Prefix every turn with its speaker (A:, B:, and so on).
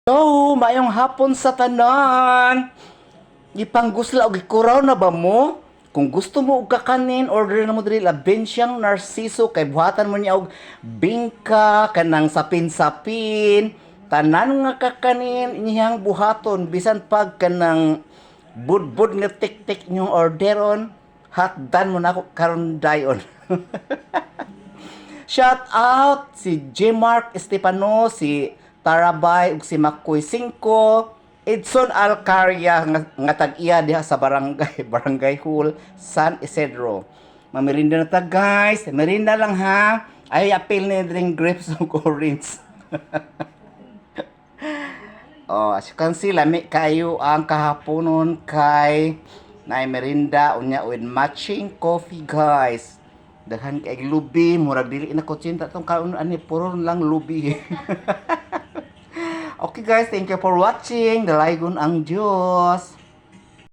A: Hello, mayong hapon sa tanan. Ipanggusla og ikuraw na ba mo? Kung gusto mo og kakanin, order na mo diri Labensyang Narciso kay buhatan mo niya og bingka kanang sapin-sapin. Tanan nga kakanin inyang buhaton bisan pag kanang budbud nga tik-tik inyong orderon. Hatdan mo na ako karon dayon. Shout out si J. Mark Estepano, si Tarabay ug si Makoy Cinco, Edson Alcaria nga tag-iya diha sa barangay Barangay Hall, San Isidro. Mamerinda na ta guys, merinda lang ha. Ay apil ni drink grapes ug orange. Oh, as you can see, lami kayo ang kahaponon kay na merinda unya with matching coffee guys. Daghan kay lubi, murag dili na ko tsinta tong kaon ani puro lang lubi. Okay guys, thank you for watching. Dalaygon ang Diyos.